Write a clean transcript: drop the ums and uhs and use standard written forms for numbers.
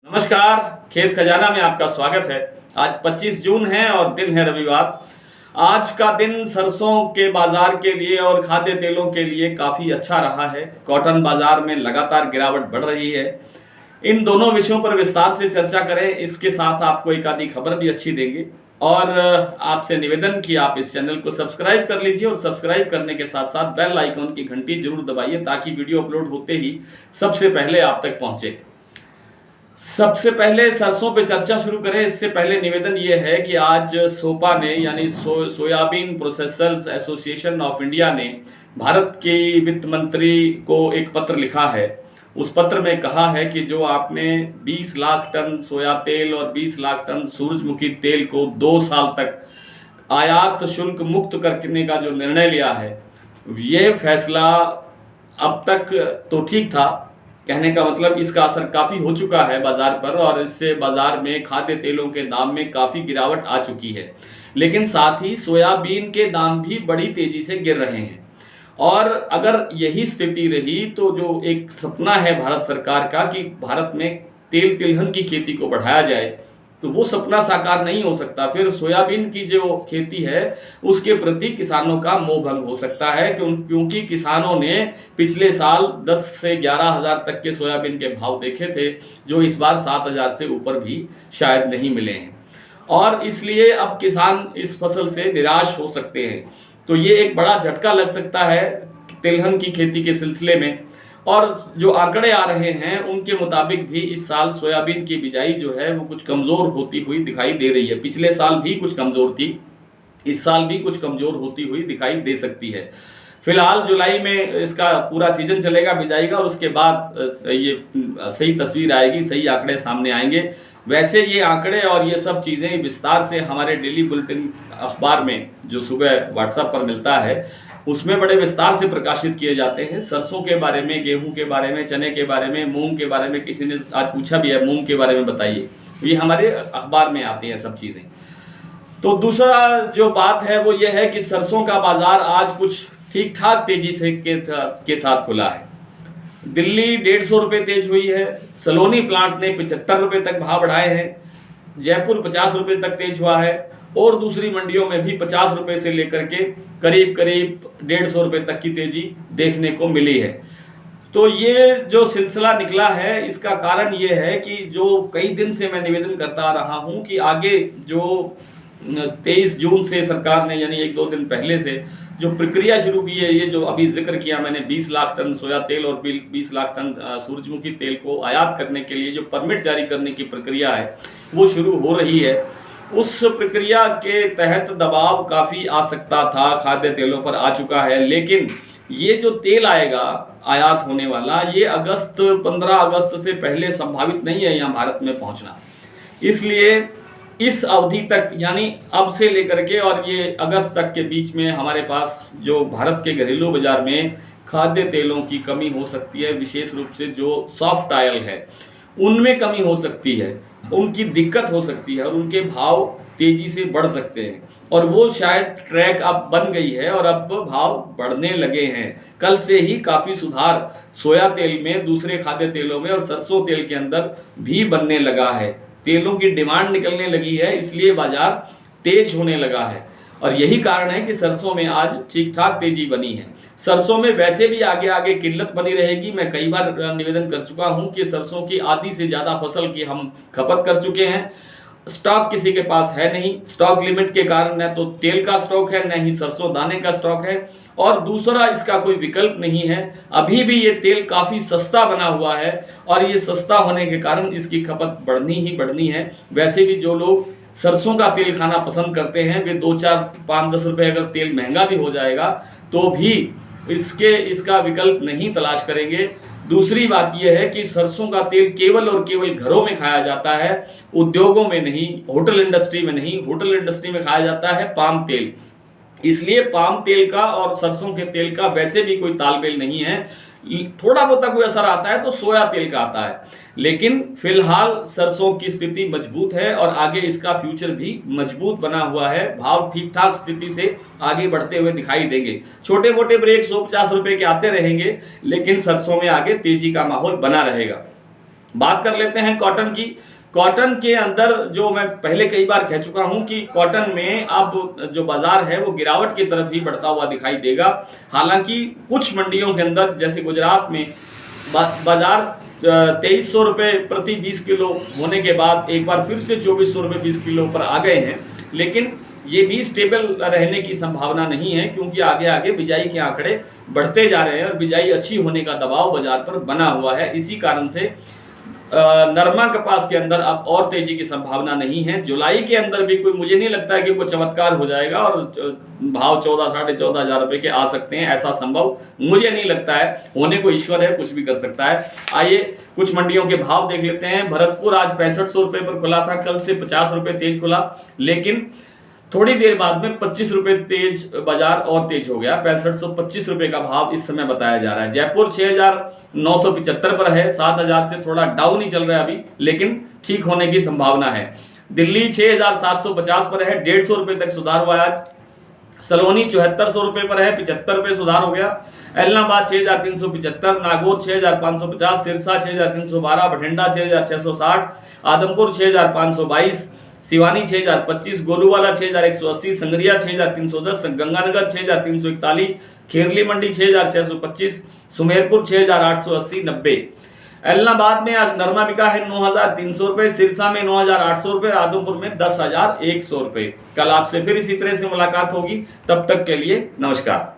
नमस्कार, खेत खजाना में आपका स्वागत है। आज 25 जून है और दिन है रविवार। आज का दिन सरसों के बाजार के लिए और खाद्य तेलों के लिए काफ़ी अच्छा रहा है। कॉटन बाजार में लगातार गिरावट बढ़ रही है। इन दोनों विषयों पर विस्तार से चर्चा करें, इसके साथ आपको एक आधी खबर भी अच्छी देंगे और आपसे निवेदन कि आप इस चैनल को सब्सक्राइब कर लीजिए और सब्सक्राइब करने के साथ साथ बेल आइकॉन की घंटी जरूर दबाइए ताकि वीडियो अपलोड होते ही सबसे पहले आप तक पहुंचे। सबसे पहले सरसों पे चर्चा शुरू करें इससे पहले निवेदन ये है कि आज सोपा ने यानी soybean processors association of India ने भारत की वित्त मंत्री को एक पत्र लिखा है। उस पत्र में कहा है कि जो आपने 20 लाख टन सोया तेल और 20 लाख टन सूरजमुखी तेल को 2 साल तक आयात शुल्क मुक्त करने का जो निर्णय लिया है, यह फैसला अब तक तो ठीक था। कहने का मतलब इसका असर काफ़ी हो चुका है बाज़ार पर और इससे बाज़ार में खाद्य तेलों के दाम में काफ़ी गिरावट आ चुकी है। लेकिन साथ ही सोयाबीन के दाम भी बड़ी तेज़ी से गिर रहे हैं और अगर यही स्थिति रही तो जो एक सपना है भारत सरकार का कि भारत में तेल तिलहन की खेती को बढ़ाया जाए, तो वो सपना साकार नहीं हो सकता। फिर सोयाबीन की जो खेती है उसके प्रति किसानों का मोह भंग हो सकता है क्योंकि किसानों ने पिछले साल 10 से 11 हज़ार तक के सोयाबीन के भाव देखे थे, जो इस बार 7 हज़ार से ऊपर भी शायद नहीं मिले हैं और इसलिए अब किसान इस फसल से निराश हो सकते हैं। तो ये एक बड़ा झटका लग सकता है तिलहन की खेती के सिलसिले में। और जो आंकड़े आ रहे हैं उनके मुताबिक भी इस साल सोयाबीन की बिजाई जो है वो कुछ कमज़ोर होती हुई दिखाई दे रही है। पिछले साल भी कुछ कमज़ोर थी, इस साल भी कुछ कमज़ोर होती हुई दिखाई दे सकती है। फिलहाल जुलाई में इसका पूरा सीजन चलेगा बिजाई का और उसके बाद ये सही तस्वीर आएगी, सही आंकड़े सामने आएंगे। वैसे ये आंकड़े और ये सब चीज़ें विस्तार से हमारे डेली बुलेटिन अखबार में जो सुबह व्हाट्सएप पर मिलता है उसमें बड़े विस्तार से प्रकाशित किए जाते हैं। सरसों के बारे में, गेहूं के बारे में, चने के बारे में, मूंग के बारे में किसी ने आज पूछा भी है, मूंग के बारे में बताइए। ये हमारे अखबार में आती हैं सब चीज़ें। तो दूसरा जो बात है वो ये है कि सरसों का बाजार आज कुछ ठीक ठाक तेजी से के साथ खुला है। दिल्ली 150 रुपये तेज हुई है, सलोनी प्लांट ने 75 रुपये तक भाव बढ़ाए हैं, जयपुर 50 रुपये तक तेज हुआ है और दूसरी मंडियों में भी 50 रुपये से लेकर के करीब 150 रुपये तक की तेजी देखने को मिली है। तो ये जो सिलसिला निकला है इसका कारण ये है कि जो कई दिन से मैं निवेदन करता रहा हूँ कि आगे जो 23 जून से सरकार ने यानी 1-2 दिन पहले से जो प्रक्रिया शुरू की है, ये जो अभी जिक्र किया मैंने 20 लाख टन सोया तेल और 20 लाख टन सूरजमुखी तेल को आयात करने के लिए जो परमिट जारी करने की प्रक्रिया है वो शुरू हो रही है। उस प्रक्रिया के तहत दबाव काफ़ी आ सकता था, खाद्य तेलों पर आ चुका है। लेकिन ये जो तेल आएगा आयात होने वाला, ये 15 अगस्त से पहले संभावित नहीं है यहाँ भारत में पहुँचना। इसलिए इस अवधि तक यानी अब से लेकर के और ये अगस्त तक के बीच में हमारे पास जो भारत के घरेलू बाजार में खाद्य तेलों की कमी हो सकती है, विशेष रूप से जो सॉफ्ट ऑयल है उनमें कमी हो सकती है, उनकी दिक्कत हो सकती है और उनके भाव तेजी से बढ़ सकते हैं और वो शायद ट्रैक अब बन गई है और अब भाव बढ़ने लगे हैं। कल से ही काफ़ी सुधार सोया तेल में, दूसरे खाद्य तेलों में और सरसों तेल के अंदर भी बनने लगा है। तेलों की डिमांड निकलने लगी है, इसलिए बाजार तेज होने लगा है और यही कारण है कि सरसों में आज ठीक ठाक तेजी बनी है। सरसों में वैसे भी आगे आगे किल्लत बनी रहेगी। मैं कई बार निवेदन कर चुका हूं कि सरसों की आधी से ज़्यादा फसल की हम खपत कर चुके हैं। स्टॉक किसी के पास है नहीं, स्टॉक लिमिट के कारण न तो तेल का स्टॉक है न ही सरसों दाने का स्टॉक है और दूसरा इसका कोई विकल्प नहीं है। अभी भी ये तेल काफ़ी सस्ता बना हुआ है और ये सस्ता होने के कारण इसकी खपत बढ़नी ही बढ़नी है। वैसे भी जो लोग सरसों का तेल खाना पसंद करते हैं वे 2, 4, 5, 10 रुपये अगर तेल महंगा भी हो जाएगा तो भी इसका विकल्प नहीं तलाश करेंगे। दूसरी बात यह है कि सरसों का तेल केवल और केवल घरों में खाया जाता है, उद्योगों में नहीं, होटल इंडस्ट्री में नहीं। होटल इंडस्ट्री में खाया जाता है पाम तेल, इसलिए पाम तेल का और सरसों के तेल का वैसे भी कोई तालमेल नहीं है। थोड़ा बहुत कोई असर आता है तो सोया तेल का आता है, लेकिन फिलहाल सरसों की स्थिति मजबूत है और आगे इसका फ्यूचर भी मजबूत बना हुआ है। भाव ठीक ठाक स्थिति से आगे बढ़ते हुए दिखाई देंगे। छोटे मोटे ब्रेक 150 रुपए के आते रहेंगे, लेकिन सरसों में आगे तेजी का माहौल बना रहेगा। बात कर लेते हैं कॉटन की। कॉटन के अंदर जो मैं पहले कई बार कह चुका हूं कि कॉटन में अब जो बाजार है वो गिरावट की तरफ ही बढ़ता हुआ दिखाई देगा। हालांकि कुछ मंडियों के अंदर जैसे गुजरात में बाजार 2300 रुपये प्रति 20 किलो होने के बाद एक बार फिर से 2400 रुपये 20 किलो पर आ गए हैं, लेकिन ये भी स्टेबल रहने की संभावना नहीं है, क्योंकि आगे आगे बिजाई के आंकड़े बढ़ते जा रहे हैं और बिजाई अच्छी होने का दबाव बाजार पर बना हुआ है। इसी कारण से नरमा कपास के अंदर अब और तेजी की संभावना नहीं है। जुलाई के अंदर भी कोई, मुझे नहीं लगता है कि कोई चमत्कार हो जाएगा और भाव 14 साढ़े 14 हजार रुपए के आ सकते हैं, ऐसा संभव मुझे नहीं लगता है। होने को ईश्वर है, कुछ भी कर सकता है। आइए कुछ मंडियों के भाव देख लेते हैं। भरतपुर आज 6500 रुपये पर खुला था, कल से 50 रुपये तेज खुला, लेकिन थोड़ी देर बाद में 25 रुपये तेज बाजार और तेज हो गया। 6525 रुपये का भाव इस समय बताया जा रहा है। जयपुर 6975 पर है, 7000 से थोड़ा डाउन ही चल रहा है अभी, लेकिन ठीक होने की संभावना है। दिल्ली 6750 पर है, 150 रुपये तक सुधार हुआ आज। सलोनी 7400 रुपये पर है, 75 रुपये सुधार हो गया। एलनाबाद 6375, नागौर 6550, सिरसा 6312, बठिंडा 6660, आदमपुर 6522, सिवानी 6025, गोलूवाला 6180, संगरिया 6310, गंगानगर 6341, खेरली मंडी 6625, सुमेरपुर 6880, 90। एलनाबाद में आज नरमा बिका है 9300 रुपये, सिरसा में 9800 रुपये, आदमपुर में 10100 रुपये। कल आपसे फिर इसी तरह से मुलाकात होगी, तब तक के लिए नमस्कार।